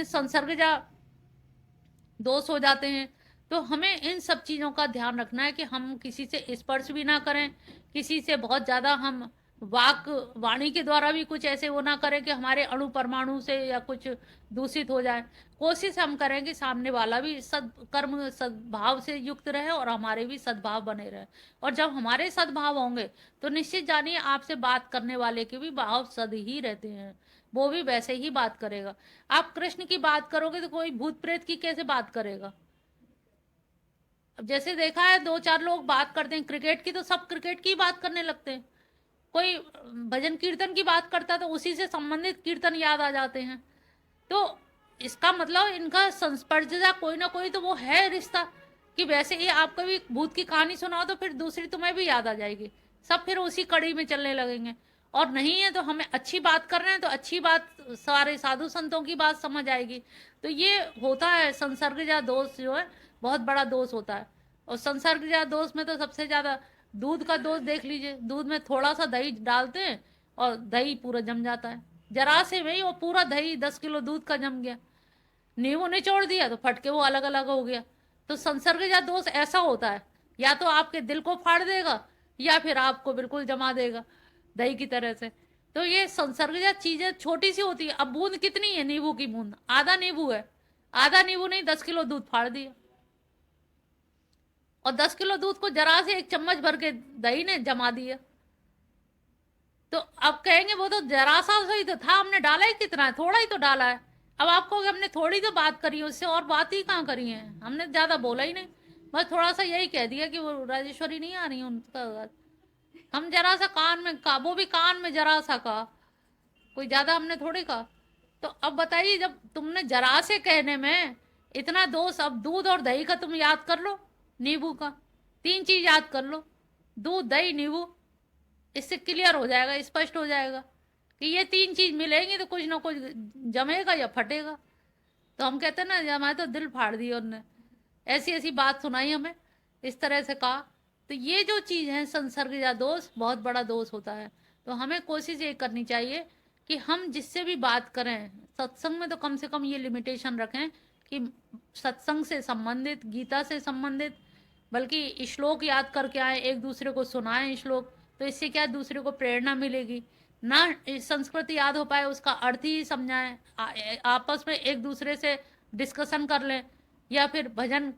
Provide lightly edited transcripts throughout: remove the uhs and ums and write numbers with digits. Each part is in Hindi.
हैं, संसर्गजा दोष हो जाते हैं। तो हमें इन सब चीज़ों का ध्यान रखना है कि हम किसी से स्पर्श भी ना करें, किसी से बहुत ज़्यादा हम वाणी के द्वारा भी कुछ ऐसे वो ना करें कि हमारे अणु परमाणु से या कुछ दूषित हो जाए। कोशिश हम करें कि सामने वाला भी सद्कर्म सद्भाव से युक्त रहे और हमारे भी सद्भाव बने रहे। और जब हमारे सद्भाव होंगे तो निश्चित जानिए आपसे बात करने वाले के भी भाव सद ही रहते हैं, वो भी वैसे ही बात करेगा। आप कृष्ण की बात करोगे तो कोई भूत प्रेत की कैसे बात करेगा? अब जैसे देखा है 2-4 लोग बात करते हैं क्रिकेट की, तो सब क्रिकेट की बात करने लगते हैं। कोई भजन कीर्तन की बात करता तो उसी से संबंधित कीर्तन याद आ जाते हैं। तो इसका मतलब इनका संस्पर्शजा कोई ना कोई तो वो है रिश्ता, कि वैसे ही आप कभी भूत की कहानी सुनाओ तो फिर दूसरी तुम्हें भी याद आ जाएगी, सब फिर उसी कड़ी में चलने लगेंगे। और नहीं है तो हमें अच्छी बात कर रहे हैं तो अच्छी बात सारे साधु संतों की बात समझ आएगी। तो ये होता है संसर्गजा दोष, जो है बहुत बड़ा दोष होता है। और संसर्गजा दोष में तो सबसे ज़्यादा दूध का दोष देख लीजिए। दूध में थोड़ा सा दही डालते हैं और दही पूरा जम जाता है, जरा से में ही वो पूरा दही 10 किलो दूध का जम गया। नींबू निचोड़ दिया तो फटके वो अलग अलग हो गया। तो संसर्गजा दोष ऐसा होता है, या तो आपके दिल को फाड़ देगा या फिर आपको बिल्कुल जमा देगा दही की तरह से। तो ये संसर्गजा चीजें छोटी सी होती है। अब बूंद कितनी है? नींबू की बूंद, आधा नींबू है, आधा नींबू नहीं 10 किलो दूध फाड़ दिया। और 10 किलो दूध को जरा से 1 चम्मच भर के दही ने जमा दिया। तो अब कहेंगे वो तो जरा सा ही तो था, हमने डाला ही कितना है, थोड़ा ही तो डाला है। अब आपको हमने थोड़ी तो बात करी है, उससे और बात ही कहाँ करी है, हमने ज़्यादा बोला ही नहीं, बस थोड़ा सा यही कह दिया कि वो राजेश्वरी नहीं आ रही उनका। हम जरा सा कान में कहा, वो भी कान में जरा सा कहा, कोई ज़्यादा हमने थोड़ी कहा। तो अब बताइए, जब तुमने जरा से कहने में इतना दोष, अब दूध और दही का तुम याद कर लो, नींबू का 3 चीज याद कर लो, दूध दही नींबू, इससे क्लियर हो जाएगा, स्पष्ट हो जाएगा कि ये 3 चीज मिलेंगी तो कुछ ना कुछ जमेगा या फटेगा। तो हम कहते हैं ना, हमारे तो दिल फाड़ दिया उनने, ऐसी ऐसी बात सुनाई हमें, इस तरह से कहा। तो ये जो चीज़ है संसर्ग या दोष, बहुत बड़ा दोष होता है। तो हमें कोशिश ये करनी चाहिए कि हम जिससे भी बात करें सत्संग में, तो कम से कम ये लिमिटेशन रखें कि सत्संग से संबंधित, गीता से संबंधित, बल्कि श्लोक याद करके आए, एक दूसरे को सुनाएं श्लोक। तो इससे क्या दूसरे को प्रेरणा मिलेगी, ना संस्कृत याद हो पाए उसका अर्थ ही समझाएं, आपस में एक दूसरे से डिस्कशन कर लें, या फिर भजन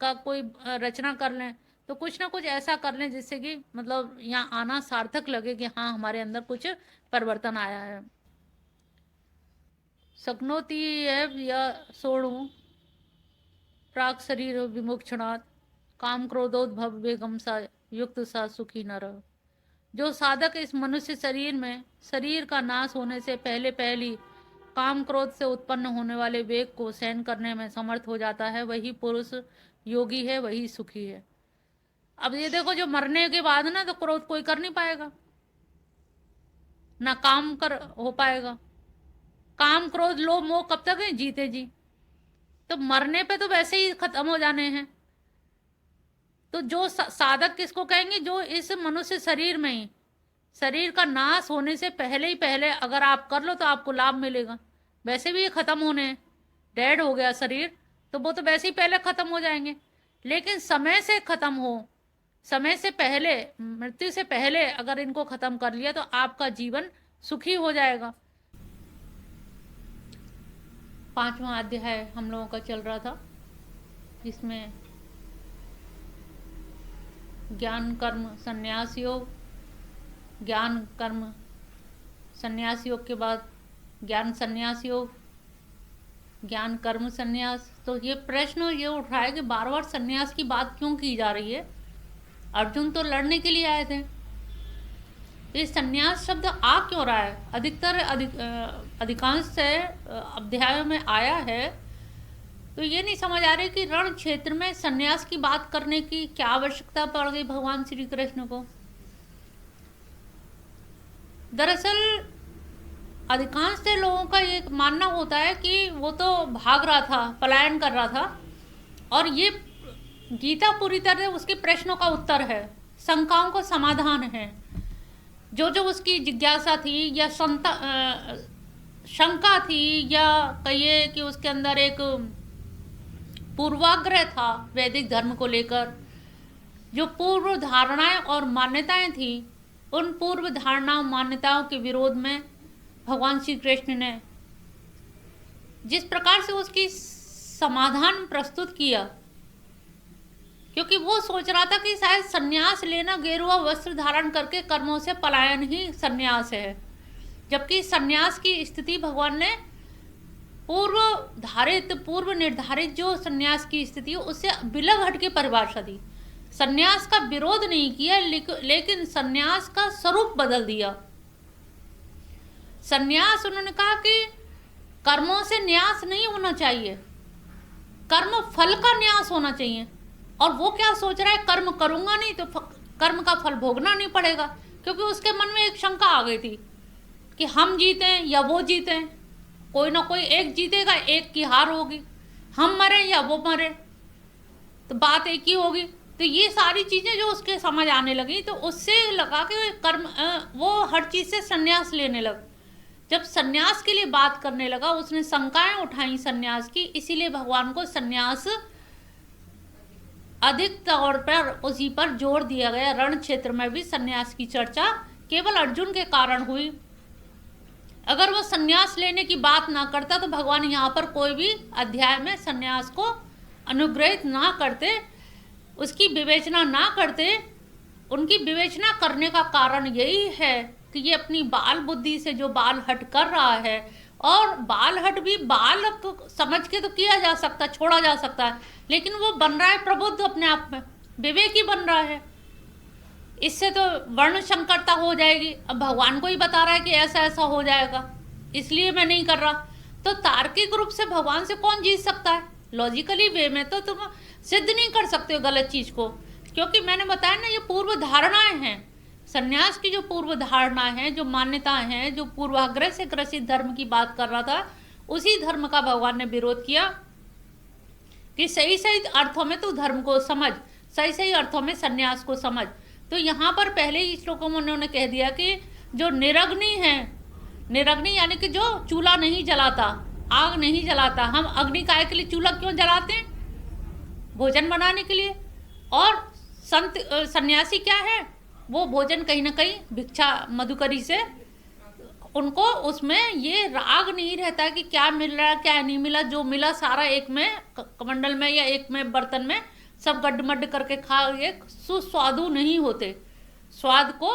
का कोई रचना कर लें। तो कुछ ना कुछ ऐसा कर लें जिससे कि मतलब यहाँ आना सार्थक लगे कि हाँ हमारे अंदर कुछ परिवर्तन आया है। शक्नोति एव या सोणु प्राक शरीर विमुक्षणात् काम क्रोधोद्भव वेगम सा युक्त सा सुखी नर। जो साधक इस मनुष्य शरीर में शरीर का नाश होने से पहले पहली काम क्रोध से उत्पन्न होने वाले वेग को सहन करने में समर्थ हो जाता है, वही पुरुष योगी है, वही सुखी है। अब ये देखो, जो मरने के बाद ना तो क्रोध कोई कर नहीं पाएगा, ना काम कर हो पाएगा। काम क्रोध लोभ मोह कब तक है? जीते जी। तो मरने पे तो वैसे ही खत्म हो जाने हैं। तो जो साधक किसको कहेंगे? जो इस मनुष्य शरीर में ही, शरीर का नाश होने से पहले ही पहले अगर आप कर लो तो आपको लाभ मिलेगा। वैसे भी ये खत्म होने हैं, डेड हो गया शरीर तो वो तो वैसे ही पहले खत्म हो जाएंगे। लेकिन समय से खत्म हो, समय से पहले, मृत्यु से पहले अगर इनको खत्म कर लिया तो आपका जीवन सुखी हो जाएगा। 5वां अध्याय हम लोगों का चल रहा था, जिसमें ज्ञान कर्म संन्यास योग, ज्ञान कर्म संन्यास योग के बाद ज्ञान संन्यास योग, ज्ञान कर्म संन्यास। तो ये प्रश्न ये उठ रहा है कि बार बार संन्यास की बात क्यों की जा रही है? अर्जुन तो लड़ने के लिए आए थे, ये संन्यास शब्द आ क्यों रहा है? अधिकांश से अध्यायों में आया है, तो ये नहीं समझ आ रही कि रण क्षेत्र में संन्यास की बात करने की क्या आवश्यकता पड़ गई भगवान श्री कृष्ण को। दरअसल अधिकांश से लोगों का ये मानना होता है कि वो तो भाग रहा था, पलायन कर रहा था, और ये गीता पूरी तरह उसके प्रश्नों का उत्तर है, शंकाओं का समाधान है। जो जो उसकी जिज्ञासा थी या शंका थी, या कहिए कि उसके अंदर एक पूर्वाग्रह था वैदिक धर्म को लेकर, जो पूर्व धारणाएं और मान्यताएं थी, उन पूर्व धारणाओं मान्यताओं के विरोध में भगवान श्री कृष्ण ने जिस प्रकार से उसकी समाधान प्रस्तुत किया, क्योंकि वो सोच रहा था कि शायद संन्यास लेना गेरुआ वस्त्र धारण करके कर्मों से पलायन ही संन्यास है, जबकि संन्यास की स्थिति भगवान ने पूर्व निर्धारित जो संन्यास की स्थिति है उससे बिलग हट के परिभाषा दी। संन्यास का विरोध नहीं किया, लेकिन संन्यास का स्वरूप बदल दिया। संन्यास, उन्होंने कहा कि कर्मों से न्यास नहीं होना चाहिए, कर्म फल का न्यास होना चाहिए। और वो क्या सोच रहा है, कर्म करूंगा नहीं तो कर्म का फल भोगना नहीं पड़ेगा, क्योंकि उसके मन में एक शंका आ गई थी कि हम जीतें या वो जीतें, कोई ना कोई एक जीतेगा, एक की हार होगी, हम मरे या वो मरे तो बात एक ही होगी। तो ये सारी चीज़ें जो उसके समझ आने लगी, तो उससे लगा कि कर्म वो हर चीज़ से संन्यास लेने लगा। जब संन्यास के लिए बात करने लगा, उसने शंकाएं उठाई संन्यास की, इसीलिए भगवान को संन्यास अधिक तौर पर उसी पर जोर दिया गया। रण क्षेत्र में भी संन्यास की चर्चा केवल अर्जुन के कारण हुई। अगर वो संन्यास लेने की बात ना करता तो भगवान यहाँ पर कोई भी अध्याय में संन्यास को अनुग्रहित ना करते, उसकी विवेचना ना करते। उनकी विवेचना करने का कारण यही है कि ये अपनी बाल बुद्धि से जो बाल हट कर रहा है, और बाल हट भी बाल समझ के तो किया जा सकता, छोड़ा जा सकता है, लेकिन वो बन रहा है प्रबुद्ध, अपने आप में विवेकी बन रहा है। इससे तो वर्ण संकरता हो जाएगी। अब भगवान को ही बता रहा है कि ऐसा ऐसा हो जाएगा, इसलिए मैं नहीं कर रहा। तो तार्किक रूप से भगवान से कौन जीत सकता है? लॉजिकली वे में तो तुम सिद्ध नहीं कर सकते हो गलत चीज को, क्योंकि मैंने बताया ना, ये पूर्व धारणाएं हैं। संन्यास की जो पूर्व धारणा है, जो मान्यताएं हैं, जो पूर्वाग्रह से ग्रसित धर्म की बात कर रहा था, उसी धर्म का भगवान ने विरोध किया कि सही सही अर्थों में तू धर्म को समझ, सही सही अर्थों में संन्यास को समझ। तो यहाँ पर पहले ही श्लोकों में उन्होंने कह दिया कि जो निरग्नि है, निरग्नि यानी कि जो चूल्हा नहीं जलाता, आग नहीं जलाता। हम अग्नि काय के लिए चूल्हा क्यों जलाते हैं? भोजन बनाने के लिए। और संत सन्यासी क्या है, वो भोजन कहीं ना कहीं भिक्षा मधुकरी से, उनको उसमें ये राग नहीं रहता कि क्या मिल रहा है क्या नहीं मिला, जो मिला सारा एक में कमंडल में या एक में बर्तन में सब गड्ढमड्ढ करके खा, ये सुस्वादु नहीं होते। स्वाद को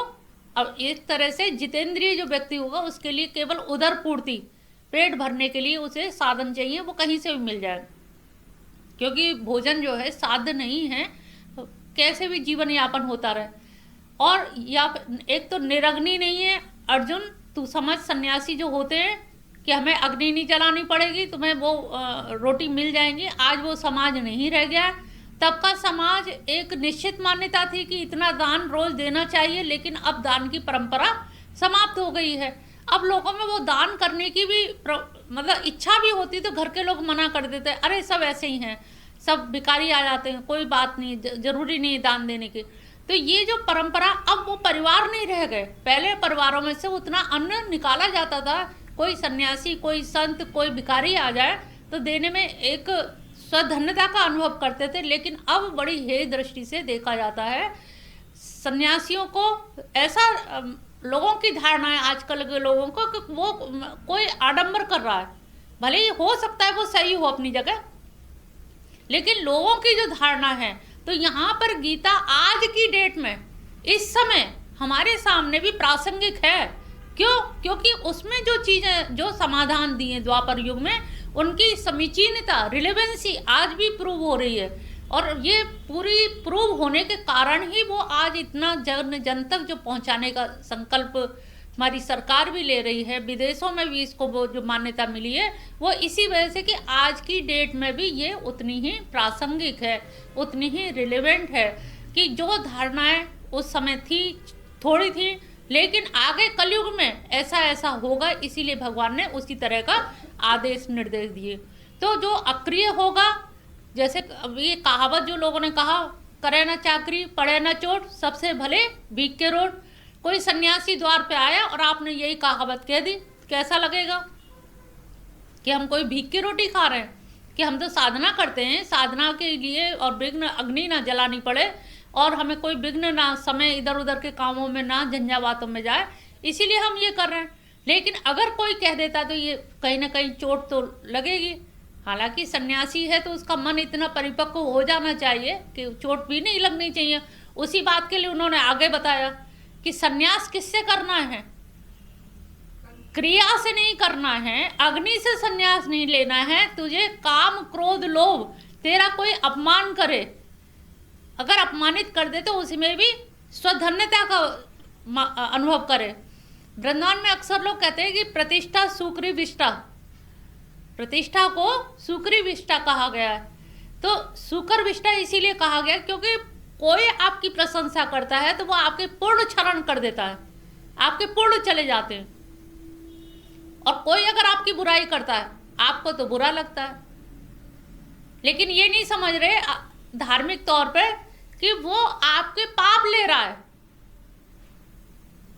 अब एक तरह से जितेंद्रिय जो व्यक्ति होगा उसके लिए केवल उदर पूर्ति, पेट भरने के लिए उसे साधन चाहिए, वो कहीं से भी मिल जाए, क्योंकि भोजन जो है साध्य नहीं है, कैसे भी जीवन यापन होता रहे। और या एक तो निरग्नि नहीं है। अर्जुन तू समझ, सन्यासी जो होते हैं कि हमें अग्नि नहीं जलानी पड़ेगी, तुम्हें वो रोटी मिल जाएंगी, आज वो समाज नहीं रह गया। तब का समाज एक निश्चित मान्यता थी कि इतना दान रोज देना चाहिए, लेकिन अब दान की परंपरा समाप्त हो गई है। अब लोगों में वो दान करने की भी मतलब इच्छा भी होती, तो घर के लोग मना कर देते, अरे सब ऐसे ही हैं, सब भिखारी आ जाते हैं, कोई बात नहीं, जरूरी नहीं दान देने की। तो ये जो परंपरा, अब वो परिवार नहीं रह गए। पहले परिवारों में से उतना अन्न निकाला जाता था, कोई सन्यासी, कोई संत, कोई भिखारी आ जाए तो देने में एक स्वधन्यता का अनुभव करते थे, लेकिन अब बड़ी हेय दृष्टि से देखा जाता है सन्यासियों को। ऐसा लोगों की धारणा है आजकल के लोगों को कि वो कोई आडंबर कर रहा है, भले ही हो सकता है वो सही हो अपनी जगह, लेकिन लोगों की जो धारणा है, तो यहाँ पर गीता आज की डेट में इस समय हमारे सामने भी प्रासंगिक है। क्यों? क्योंकि उसमें जो चीजें, जो समाधान दिए द्वापर युग में, उनकी समीचीनता, रिलेवेंसी आज भी प्रूव हो रही है। और ये पूरी प्रूव होने के कारण ही वो आज इतना जन तक जो पहुंचाने का संकल्प हमारी सरकार भी ले रही है, विदेशों में भी इसको वो जो मान्यता मिली है, वो इसी वजह से कि आज की डेट में भी ये उतनी ही प्रासंगिक है, उतनी ही रिलेवेंट है। कि जो धारणाएं उस समय थी, थोड़ी थी, लेकिन आगे कलयुग में ऐसा ऐसा होगा, इसीलिए भगवान ने उसी तरह का आदेश निर्देश दिए। तो जो अक्रिय होगा, जैसे ये कहावत जो लोगों ने कहा, करे ना चाकरी पड़े ना चोट, सबसे भले भीख के रोट। कोई सन्यासी द्वार पे आया और आपने यही कहावत कह दी, कैसा लगेगा? कि हम कोई भीख की रोटी खा रहे हैं, कि हम तो साधना करते हैं, साधना के लिए और विघ्न अग्नि ना जलानी पड़े और हमें कोई विघ्न ना, समय इधर उधर के कामों में ना, झंझावातों में जाए, इसीलिए हम ये कर रहे हैं। लेकिन अगर कोई कह देता तो ये कहीं ना कहीं चोट तो लगेगी। हालांकि सन्यासी है तो उसका मन इतना परिपक्व हो जाना चाहिए कि चोट भी नहीं लगनी चाहिए। उसी बात के लिए उन्होंने आगे बताया कि सन्यास किससे करना है, क्रिया से नहीं करना है, अग्नि से सन्यास नहीं लेना है। तुझे काम क्रोध लोभ, तेरा कोई अपमान करे, अगर अपमानित कर दे तो उसमें भी स्वधन्यता का अनुभव करे। वृंदावन में अक्सर लोग कहते हैं कि प्रतिष्ठा सुकरी विष्ठा, प्रतिष्ठा को सुकरी विष्ठा कहा गया है। तो सुकर विष्ठा इसीलिए कहा गया क्योंकि कोई आपकी प्रशंसा करता है तो वो आपके पूर्ण क्षरण कर देता है, आपके पूर्ण चले जाते हैं। और कोई अगर आपकी बुराई करता है आपको तो बुरा लगता है। लेकिन ये नहीं समझ रहे धार्मिक तौर पे कि वो आपके पाप ले रहा है,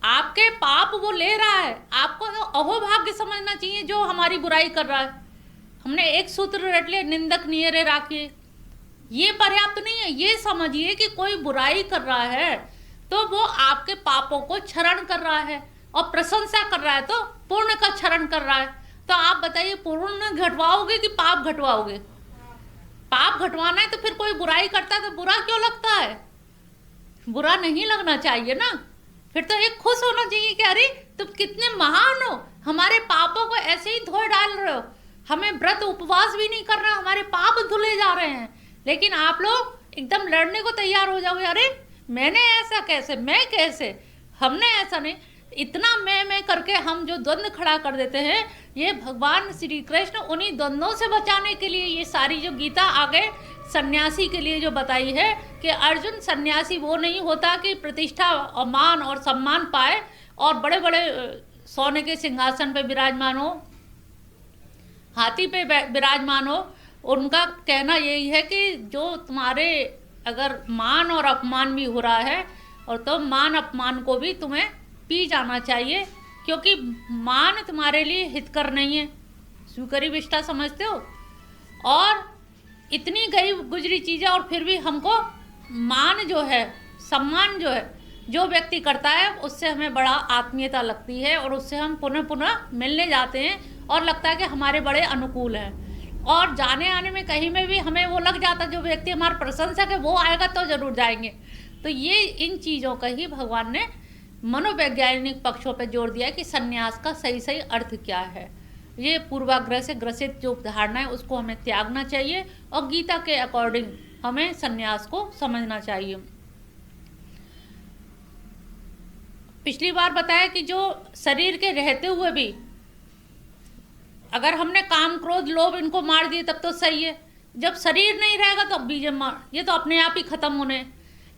आपके पाप वो ले रहा है। आपको तो अहोभाग्य समझना चाहिए जो हमारी बुराई कर रहा है। हमने एक सूत्र रट लिया, निंदक नियरे राखिए, ये पर्याप्त नहीं है। ये समझिए कि कोई बुराई कर रहा है तो वो आपके पापों को क्षरण कर रहा है, और प्रशंसा कर रहा है तो पुण्य का क्षरण कर रहा है। तो आप बताइए, पुण्य घटवाओगे कि पाप घटवाओगे? पाप घटवाना है तो फिर कोई बुराई करता है तो बुरा क्यों लगता है? बुरा नहीं लगना चाहिए ना। फिर तो एक खुश होना चाहिए कि अरे तुम कितने महान हो, हमारे पापों को ऐसे ही धोए डाल रहे हो, हमें व्रत उपवास भी नहीं करना, हमारे पाप धुले जा रहे हैं। लेकिन आप लोग एकदम लड़ने को तैयार हो जाओगे, अरे मैंने ऐसा कैसे, मैं कैसे, हमने ऐसा नहीं। इतना मैं करके हम जो द्वंद्व खड़ा कर देते हैं, ये भगवान श्री कृष्ण उन्हीं द्वंद्वों से बचाने के लिए ये सारी जो गीता आगे सन्यासी के लिए जो बताई है कि अर्जुन सन्यासी वो नहीं होता कि प्रतिष्ठा और मान और सम्मान पाए और बड़े बड़े सोने के सिंहासन पे विराजमान हो, हाथी पे विराजमान हो। उनका कहना यही है कि जो तुम्हारे अगर मान और अपमान भी हो रहा है, और तो मान अपमान को भी तुम्हें पी जाना चाहिए, क्योंकि मान तुम्हारे लिए हितकर नहीं है। स्वीकरी विष्ठा समझते हो? और इतनी गई गुजरी चीज़ें और फिर भी हमको मान जो है, सम्मान जो है, जो व्यक्ति करता है उससे हमें बड़ा आत्मीयता लगती है और उससे हम पुनः पुनः मिलने जाते हैं और लगता है कि हमारे बड़े अनुकूल हैं। और जाने आने में कहीं में भी हमें वो लग जाता है जो व्यक्ति हमारा प्रशंसक है वो आएगा तो जरूर जाएंगे। तो ये इन चीज़ों का ही भगवान ने मनोवैज्ञानिक पक्षों पर जोर दिया कि सन्यास का सही सही अर्थ क्या है। ये पूर्वाग्रह से ग्रसित जो धारणा है उसको हमें त्यागना चाहिए और गीता के अकॉर्डिंग हमें सन्यास को समझना चाहिए। पिछली बार बताया कि जो शरीर के रहते हुए भी अगर हमने काम क्रोध लोभ इनको मार दिए तब तो सही है, जब शरीर नहीं रहेगा तो बीजे मार, ये तो अपने आप ही खत्म होने।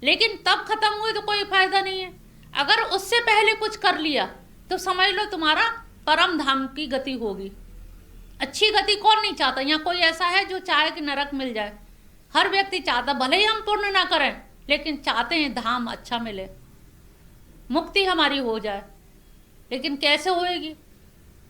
लेकिन तब खत्म हुए तो कोई फायदा नहीं है। अगर उससे पहले कुछ कर लिया तो समझ लो तुम्हारा परम धाम की गति होगी। अच्छी गति कौन नहीं चाहता? यहाँ कोई ऐसा है जो चाहे कि नरक मिल जाए? हर व्यक्ति चाहता, भले ही हम पुण्य ना करें लेकिन चाहते हैं धाम अच्छा मिले, मुक्ति हमारी हो जाए। लेकिन कैसे होएगी?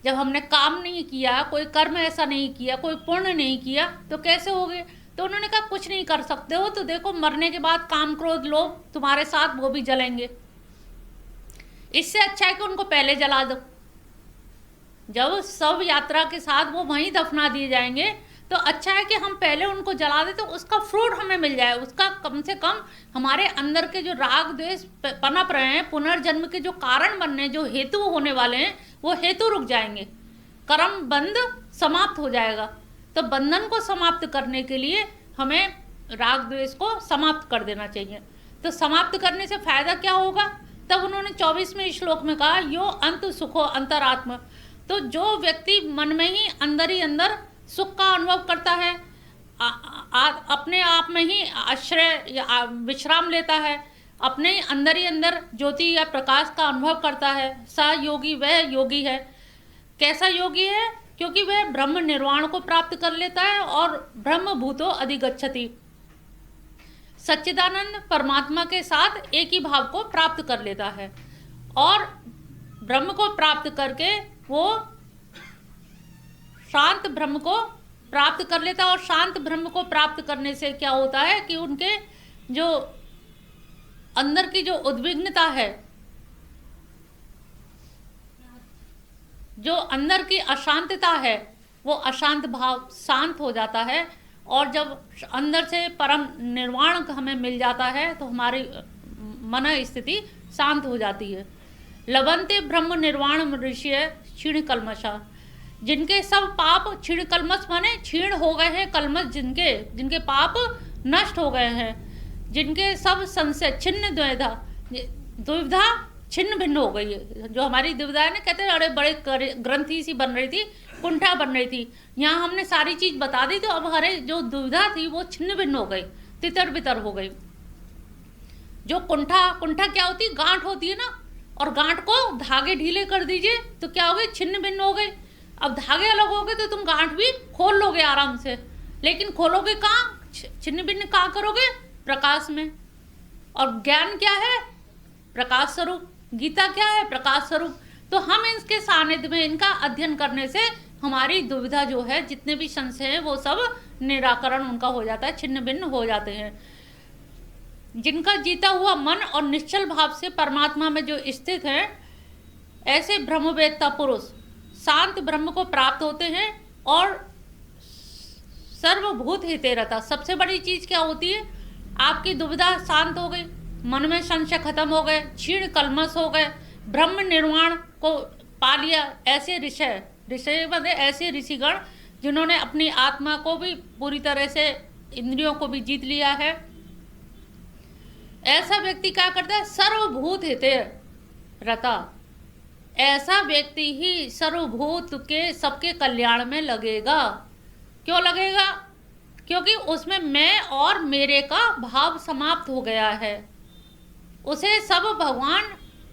जब हमने काम नहीं किया, कोई कर्म ऐसा नहीं किया, कोई पुण्य नहीं किया तो कैसे होगे? तो उन्होंने कहा कुछ नहीं कर सकते हो तो देखो मरने के बाद काम क्रोध लोभ तुम्हारे साथ वो भी जलेंगे। इससे अच्छा है कि उनको पहले जला दो। जब सब यात्रा के साथ वो वहीं दफना दिए जाएंगे तो अच्छा है कि हम पहले उनको जला दें तो उसका फ्रूट हमें मिल जाए, उसका कम से कम हमारे अंदर के जो राग द्वेष पनप रहे हैं, पुनर्जन्म के जो कारण बनने, जो हेतु होने वाले हैं, वो हेतु रुक जाएंगे, कर्म बंध समाप्त हो जाएगा। तो बंधन को समाप्त करने के लिए हमें राग द्वेष को समाप्त कर देना चाहिए। तो समाप्त करने से फायदा क्या होगा? तब उन्होंने 24वें श्लोक में कहा यो अंत सुखो अंतरात्म। तो जो व्यक्ति मन में ही अंदर सुख का अनुभव करता है, अपने आप में ही आश्रय या विश्राम लेता है, अपने ही अंदर ज्योति या प्रकाश का अनुभव करता है, सा योगी वह योगी है। कैसा योगी है? क्योंकि वह ब्रह्म निर्वाण को प्राप्त कर लेता है और ब्रह्म भूतो अधिगच्छति, सच्चिदानंद परमात्मा के साथ एक ही भाव को प्राप्त कर लेता है। और ब्रह्म को प्राप्त करके वो शांत ब्रह्म को प्राप्त कर लेता है। और शांत ब्रह्म को प्राप्त करने से क्या होता है कि उनके जो अंदर की जो उद्विग्नता है, जो अंदर की अशांतता है, वो अशांत भाव शांत हो जाता है। और जब अंदर से परम निर्वाण हमें मिल जाता है तो हमारी मन स्थिति शांत हो जाती है। लवंते ब्रह्म निर्वाण ऋषि क्षीण कलमशा, जिनके सब पाप क्षीण कलमश माने क्षीण हो गए हैं, कलमश जिनके पाप नष्ट हो गए हैं, जिनके सब संशय छिन्न दुविधा छिन्न भिन्न हो गई है। जो हमारी दुविधा है ना, कहते हैं अरे बड़े ग्रंथि सी बन रही थी, कुंठा बन रही थी, यहाँ हमने सारी चीज बता दी तो अब हरे जो दुविधा थी वो छिन्न भिन्न हो गई, तितर बितर हो गई। जो कुंठा क्या होती है? गांठ होती है ना, और गांठ को धागे ढीले कर दीजिए तो क्या हो गई? छिन्न भिन्न हो गई। अब धागे अलग हो गए तो तुम गांठ भी खोल लोगे आराम से, लेकिन खोलोगे कहाँ? छिन्न भिन्न कहाँ करोगे? प्रकाश में। और ज्ञान क्या है? प्रकाश स्वरूप। गीता क्या है? प्रकाश स्वरूप। तो हम इसके सानिध्य में, इनका अध्ययन करने से हमारी दुविधा जो है, जितने भी संशय हैं वो सब निराकरण उनका हो जाता है, छिन्न भिन्न हो जाते हैं। जिनका जीता हुआ मन और निश्चल भाव से परमात्मा में जो स्थित है, ऐसे ब्रह्मवेत्ता पुरुष शांत ब्रह्म को प्राप्त होते हैं। और सर्वभूत हिते रहता। सबसे बड़ी चीज क्या होती है? आपकी दुविधा शांत हो गई, मन में संशय खत्म हो गए, क्षीण कलमश हो गए, ब्रह्म निर्वाण को पा लिया। ऐसे ऋषि बने, ऐसे ऋषिगण जिन्होंने अपनी आत्मा को भी पूरी तरह से, इंद्रियों को भी जीत लिया है। ऐसा व्यक्ति क्या करता है? सर्वभूत हिते रता। ऐसा व्यक्ति ही सर्वभूत के सबके कल्याण में लगेगा। क्यों लगेगा? क्योंकि उसमें मैं और मेरे का भाव समाप्त हो गया है। उसे सब भगवान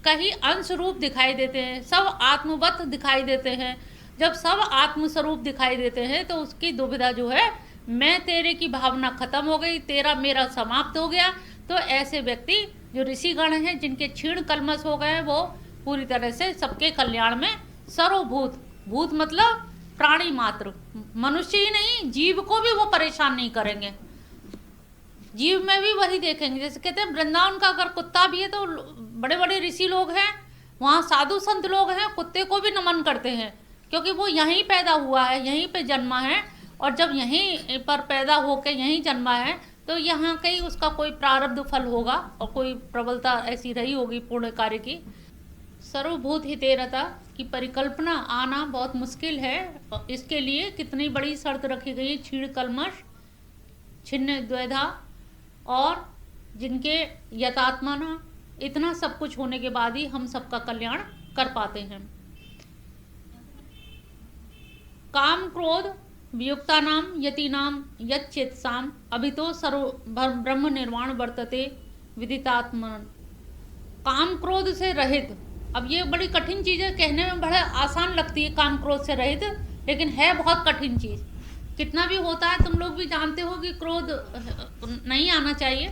का ही अंश रूप दिखाई देते हैं, सब आत्मवत दिखाई देते हैं। जब सब आत्मस्वरूप दिखाई देते हैं तो उसकी दुविधा जो है, मैं तेरे की भावना खत्म हो गई, तेरा मेरा समाप्त हो गया। तो ऐसे व्यक्ति जो ऋषिगण हैं, जिनके क्षीण कलमश हो गए, वो पूरी तरह से सबके कल्याण में सर्वभूत, भूत मतलब प्राणी मात्र, मनुष्य ही नहीं, जीव को भी वो परेशान नहीं करेंगे। जीव में भी वही देखेंगे। जैसे कहते हैं वृंदावन का अगर कुत्ता भी है तो बड़े बड़े ऋषि लोग हैं, वहाँ साधु संत लोग हैं, कुत्ते को भी नमन करते हैं, क्योंकि वो यहीं पैदा हुआ है, यहीं पे जन्मा है। और जब यहीं पर पैदा होकर यहीं जन्मा है तो यहाँ कहीं उसका कोई प्रारब्ध फल होगा और कोई प्रबलता ऐसी रही होगी पुण्य कार्य की। सर्वभूत हितेरता की परिकल्पना आना बहुत मुश्किल है। इसके लिए कितनी बड़ी शर्त रखी गई है, क्षीण कलमश, छिन्न द्वैधा, और जिनके यथात्मना, इतना सब कुछ होने के बाद ही हम सबका कल्याण कर पाते हैं। काम क्रोध वियुक्ता नाम यतीनाम यच्चेतसाम अभितो सर्व ब्रह्म निर्वाण वर्तते विदितात्मन। काम क्रोध से रहित। अब ये बड़ी कठिन चीज़ है, कहने में बड़ा आसान लगती है काम क्रोध से रहित, लेकिन है बहुत कठिन चीज़। कितना भी होता है, तुम लोग भी जानते हो कि क्रोध नहीं आना चाहिए।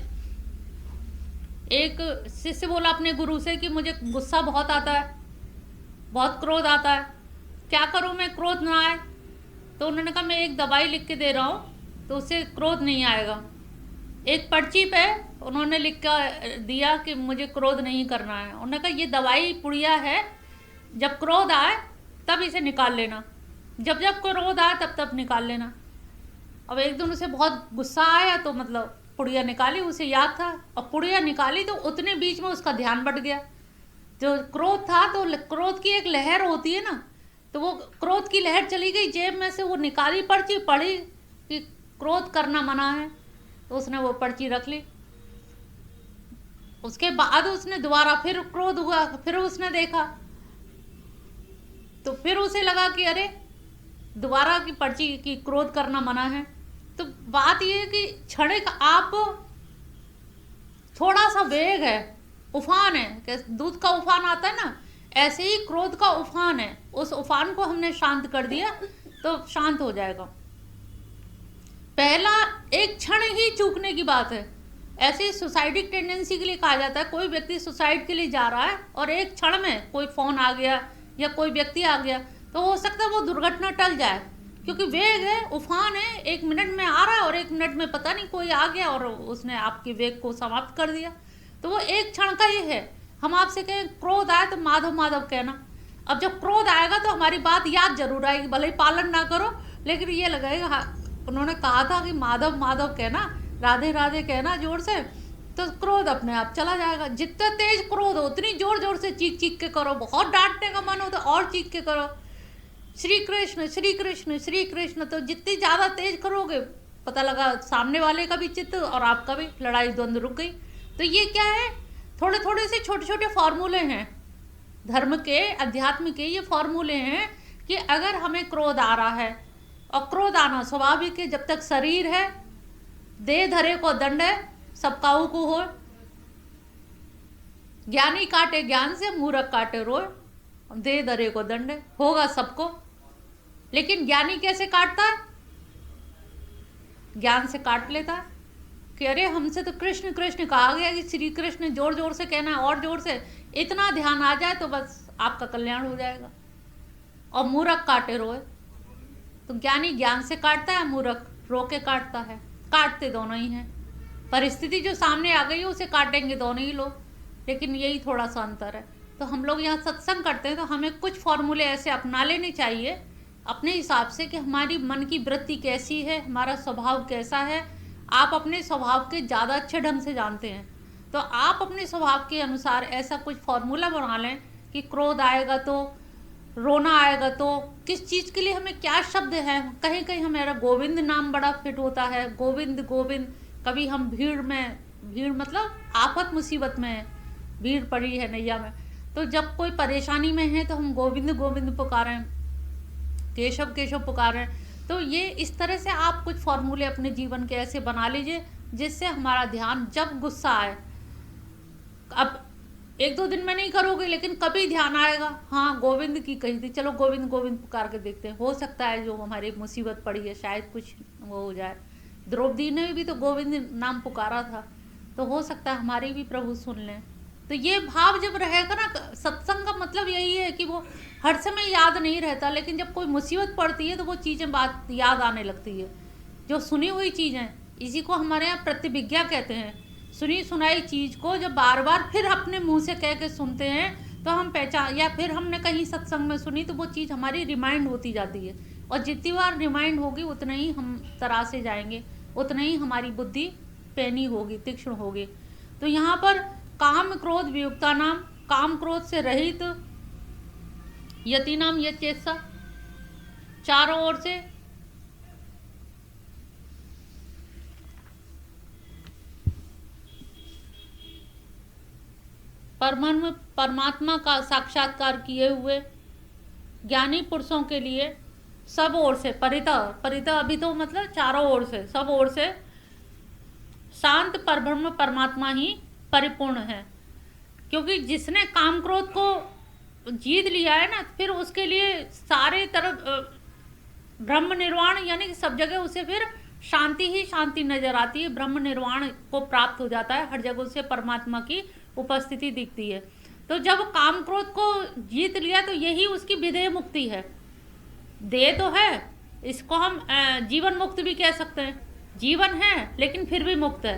एक शिष्य बोला अपने गुरु से कि मुझे गुस्सा बहुत आता है, बहुत क्रोध आता है, क्या करूं मैं क्रोध ना आए? तो उन्होंने कहा मैं एक दवाई लिख के दे रहा हूँ तो उससे क्रोध नहीं आएगा। एक पर्ची पे उन्होंने लिख कर दिया कि मुझे क्रोध नहीं करना है। उन्होंने कहा ये दवाई पुड़िया है, जब क्रोध आए तब इसे निकाल लेना, जब जब क्रोध आए तब तब निकाल लेना। अब एक दिन उसे बहुत गुस्सा आया तो मतलब पुड़िया निकाली, उसे याद था, और पुड़िया निकाली तो उतने बीच में उसका ध्यान बट गया। जो क्रोध था तो क्रोध की एक लहर होती है ना, तो वो क्रोध की लहर चली गई जेब में से, वो निकाली पर्ची, पढ़ी कि क्रोध करना मना है, तो उसने वो पर्ची रख ली। उसके बाद उसने दोबारा फिर क्रोध हुआ, फिर उसने देखा तो फिर उसे लगा कि अरे दोबारा की पर्ची की क्रोध करना मना है। तो बात ये है कि क्षणिक आप थोड़ा सा वेग है, उफान है, कि दूध का उफान आता है ना, ऐसे ही क्रोध का उफान है। उस उफान को हमने शांत कर दिया तो शांत हो जाएगा। पहला एक क्षण ही चूकने की बात है। ऐसे सुसाइडिक टेंडेंसी के लिए कहा जाता है, कोई व्यक्ति सुसाइड के लिए जा रहा है और एक क्षण में कोई फोन आ गया या कोई व्यक्ति आ गया तो हो सकता है वो दुर्घटना टल जाए, क्योंकि वेग है, उफान है, 1 मिनट में आ रहा है और 1 मिनट में पता नहीं कोई आ गया और उसने आपके वेग को समाप्त कर दिया। तो वो एक क्षण का ही है। हम आपसे कहें क्रोध आए तो माधव माधव कहना, अब जब क्रोध आएगा तो हमारी बात याद जरूर आएगी, भले ही पालन ना करो, लेकिन ये लगेगा हाँ, उन्होंने कहा था कि माधव माधव कहना, राधे राधे कहना जोर से, तो क्रोध अपने आप चला जाएगा। जितना तेज क्रोध हो उतनी जोर जोर से चीख चीख के करो, बहुत डांटने का मन हो तो और चीख के करो, श्री कृष्ण श्री कृष्ण श्री कृष्ण। तो जितनी ज़्यादा तेज करोगे, पता लगा सामने वाले का भी चित्त और आपका भी, लड़ाई द्वंद्व रुक गई। तो ये क्या है, थोड़े थोड़े से छोटे छोटे फॉर्मूले हैं धर्म के, अध्यात्म के। ये फॉर्मूले हैं कि अगर हमें क्रोध आ रहा है, और क्रोध आना स्वाभाविक है, जब तक शरीर है, देह धरे को दंड है, सब काऊ को हो। ज्ञानी काटे ज्ञान से, मूर्ख काटे रोय, देह धरे को दंड है, होगा सबको। लेकिन ज्ञानी कैसे काटता है, ज्ञान से काट लेता है कि अरे हमसे तो कृष्ण कृष्ण कहा गया, कि श्री कृष्ण जोर जोर से कहना है, और जोर से, इतना ध्यान आ जाए तो बस आपका कल्याण हो जाएगा। और मूर्ख काटे रोए, तो ज्ञानी ज्ञान से काटता है, मूर्ख रो के काटता है। काटते दोनों ही हैं, परिस्थिति जो सामने आ गई है उसे काटेंगे दोनों ही लोग, लेकिन यही थोड़ा सा अंतर है। तो हम लोग यहाँ सत्संग करते हैं तो हमें कुछ फॉर्मूले ऐसे अपना लेने चाहिए अपने हिसाब से कि हमारी मन की वृत्ति कैसी है, हमारा स्वभाव कैसा है। आप अपने स्वभाव के ज़्यादा अच्छे ढंग से जानते हैं, तो आप अपने स्वभाव के अनुसार ऐसा कुछ फॉर्मूला बना लें कि क्रोध आएगा तो, रोना आएगा तो किस चीज़ के लिए हमें क्या शब्द है। कहीं कहीं हमारा गोविंद नाम बड़ा फिट होता है, गोविंद गोविंद। कभी हम भीड़ में, भीड़ मतलब आफत मुसीबत में, भीड़ पड़ी है नैया में, तो जब कोई परेशानी में है तो हम गोविंद गोविंद पुकारें, केशव केशव पुकारें। तो ये इस तरह से आप कुछ फॉर्मूले अपने जीवन के ऐसे बना लीजिए जिससे हमारा ध्यान, जब गुस्सा आए, अब 1-2 दिन में नहीं करोगे लेकिन कभी ध्यान आएगा, हाँ गोविंद की कही थी, चलो गोविंद गोविंद पुकार के देखते हैं, हो सकता है जो हमारी मुसीबत पड़ी है शायद कुछ वो हो जाए। द्रौपदी ने भी तो गोविंद नाम पुकारा था, तो हो सकता है हमारी भी प्रभु सुन लें। तो ये भाव जब रहेगा ना, सत्संग का मतलब यही है कि वो हर समय याद नहीं रहता, लेकिन जब कोई मुसीबत पड़ती है तो वो चीज़ें बात याद आने लगती है, जो सुनी हुई चीज़ें। इसी को हमारे यहाँ प्रतिभिज्ञा कहते हैं। सुनी सुनाई चीज़ को जब बार बार फिर अपने मुंह से कह के सुनते हैं तो हम पहचान, या फिर हमने कहीं सत्संग में सुनी तो वो चीज़ हमारी रिमाइंड होती जाती है, और जितनी बार रिमाइंड होगी उतना ही हम तरासे जाएंगे, उतना ही हमारी बुद्धि पैनी होगी, तीक्ष्ण होगी। तो यहाँ पर काम क्रोध वियुक्ता नाम, काम क्रोध से रहित, यति नाम ये चेतसा, चारों ओर से परमात्मा का साक्षात्कार किए हुए ज्ञानी पुरुषों के लिए सब ओर से परितः, परितः अभी तो मतलब चारों ओर से, सब ओर से शांत परब्रह्म परमात्मा ही परिपूर्ण है। क्योंकि जिसने काम क्रोध को जीत लिया है ना, फिर उसके लिए सारे तरफ ब्रह्म निर्वाण, यानी कि सब जगह उसे फिर शांति ही शांति नजर आती है, ब्रह्म निर्वाण को प्राप्त हो जाता है, हर जगह उसे परमात्मा की उपस्थिति दिखती है। तो जब काम क्रोध को जीत लिया तो यही उसकी विधेय मुक्ति है। देह तो है, इसको हम जीवन मुक्त भी कह सकते हैं, जीवन है लेकिन फिर भी मुक्त है।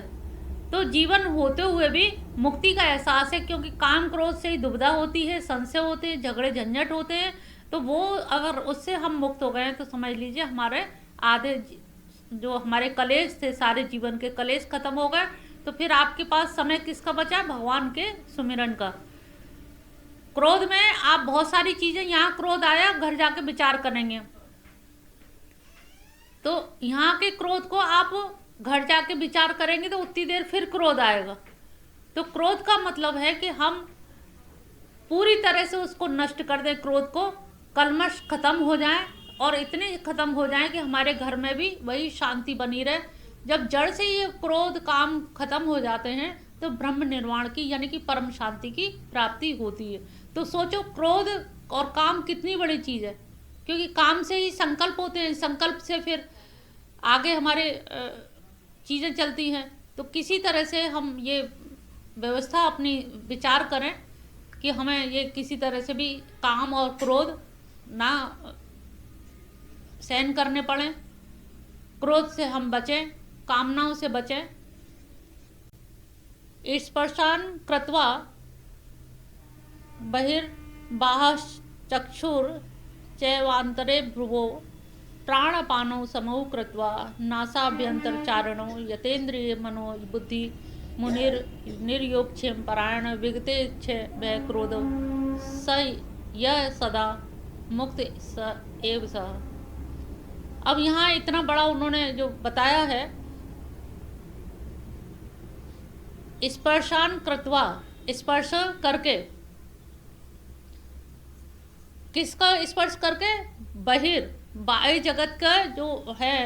तो जीवन होते हुए भी मुक्ति का एहसास है, क्योंकि काम क्रोध से ही दुविधा होती है, संशय होते हैं, झगड़े झंझट होते हैं। तो वो अगर उससे हम मुक्त हो गए हैं तो समझ लीजिए हमारे आधे जो हमारे कलेश थे, सारे जीवन के कलेश खत्म हो गए। तो फिर आपके पास समय किसका बचा, भगवान के सुमिरन का। क्रोध में आप बहुत सारी चीजें, यहाँ क्रोध आया, घर जाके विचार करेंगे, तो यहाँ के क्रोध को आप घर जाके विचार करेंगे तो उतनी देर फिर क्रोध आएगा। तो क्रोध का मतलब है कि हम पूरी तरह से उसको नष्ट कर दें, क्रोध को, कलमश खत्म हो जाए, और इतने खत्म हो जाए कि हमारे घर में भी वही शांति बनी रहे। जब जड़ से ये क्रोध काम खत्म हो जाते हैं तो ब्रह्म निर्वाण की, यानी कि परम शांति की प्राप्ति होती है। तो सोचो क्रोध और काम कितनी बड़ी चीज़ है, क्योंकि काम से ही संकल्प होते हैं, संकल्प से फिर आगे हमारे चीज़ें चलती हैं। तो किसी तरह से हम ये व्यवस्था अपनी विचार करें कि हमें ये किसी तरह से भी काम और क्रोध ना सहन करने पड़े, क्रोध से हम बचें, कामनाओं से बचें। स्पर्शान कृत्वा बहिर्बाहश्चक्षुर चैवान्तरे भ्रुवो प्राणपानौ समौ कृत्वा नासाभ्यन्तरचारणौ यतेन्द्रिय मनो बुद्धि मुनिर्निर्योगक्षेम परायण विगतेच्छ भय क्रोधो स यह सदा मुक्त स एव सः। अब यहाँ इतना बड़ा उन्होंने जो बताया है, स्पर्शान कृत्वा, स्पर्श करके, किसका स्पर्श करके? बाह्य जगत का जो है,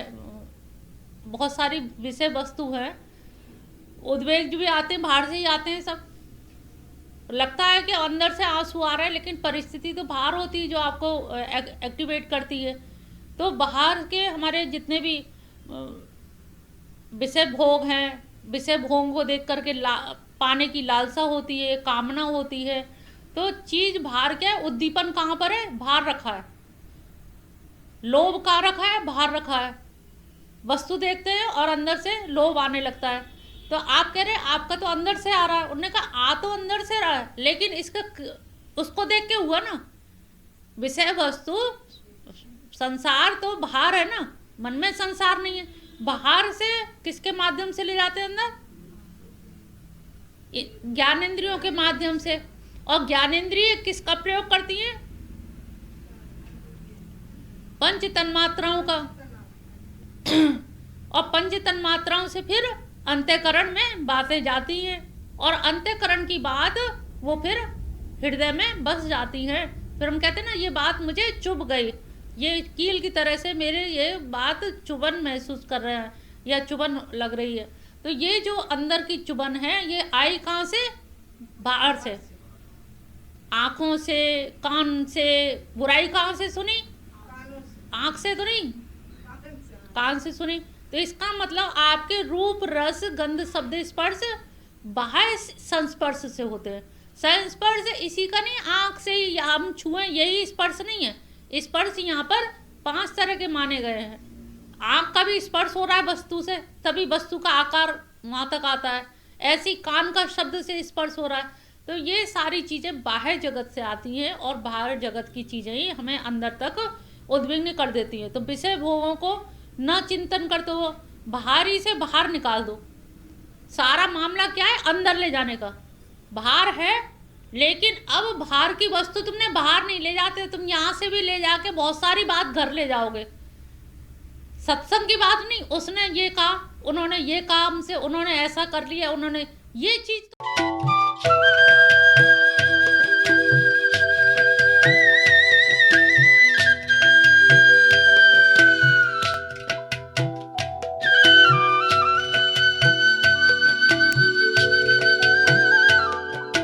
बहुत सारी विषय वस्तु है, उद्वेग जो भी आते हैं बाहर से ही आते हैं। सब लगता है कि अंदर से आंसू आ रहा है, लेकिन परिस्थिति तो बाहर होती है जो आपको एक्टिवेट करती है। तो बाहर के हमारे जितने भी विषय भोग हैं, विषय भोग को देख करके पाने की लालसा होती है, कामना होती है। तो चीज बाहर क्या है? उद्दीपन कहाँ पर है? बाहर रखा है। लोभ कहाँ रखा है? बाहर रखा है। वस्तु देखते हैं और अंदर से लोभ आने लगता है। तो आप कह रहे हैं आपका तो अंदर से आ रहा है। उन्होंने कहा आ तो अंदर से रहा है, लेकिन इसका उसको देख के हुआ ना। विषय वस्तु संसार तो बाहर है ना, मन में संसार नहीं है। बाहर से किसके माध्यम से ले जाते हैं अंदर? ज्ञानेंद्रियों के माध्यम से। और ज्ञानेंद्रिय किसका प्रयोग करती हैं? पंच तन्मात्राओं का। और पंच तन्मात्राओं से फिर अंतःकरण में बातें जाती हैं, और अंतःकरण की बात वो फिर हृदय में बस जाती है। फिर हम कहते हैं ना, ये बात मुझे चुभ गई, ये कील की तरह से मेरे ये बात चुभन महसूस कर रहे हैं या चुभन लग रही है। तो ये जो अंदर की चुभन है, ये आई कहाँ से? बाहर से, आंखों से, कान से। बुराई कहाँ से सुनी? आंख से तो नहीं, कान से सुनी। तो इसका मतलब आपके रूप, रस, गंध, शब्द, स्पर्श बाह्य संस्पर्श से होते हैं। संस्पर्श इसी का नहीं, आंख से ही हम छुएं यही स्पर्श नहीं है। स्पर्श यहाँ पर 5 तरह के माने गए हैं। आंख का भी स्पर्श हो रहा है वस्तु से, तभी वस्तु का आकार वहां तक आता है। ऐसी कान का शब्द से स्पर्श हो रहा है। तो ये सारी चीजें बाह्य जगत से आती हैं, और बाहर जगत की चीजें ही हमें अंदर तक उद्विग्न कर देती हैं। तो विषय भोगों को न चिंतन करते हो, बाहर ही से बाहर निकाल दो। सारा मामला क्या है? अंदर ले जाने का। बाहर है, लेकिन अब बाहर की वस्तु तुमने बाहर नहीं ले जाते, तुम यहाँ से भी ले जाके बहुत सारी बात घर ले जाओगे। सत्संग की बात नहीं, उसने ये कहा, उन्होंने ये काम से उन्होंने ऐसा कर लिया, उन्होंने ये चीज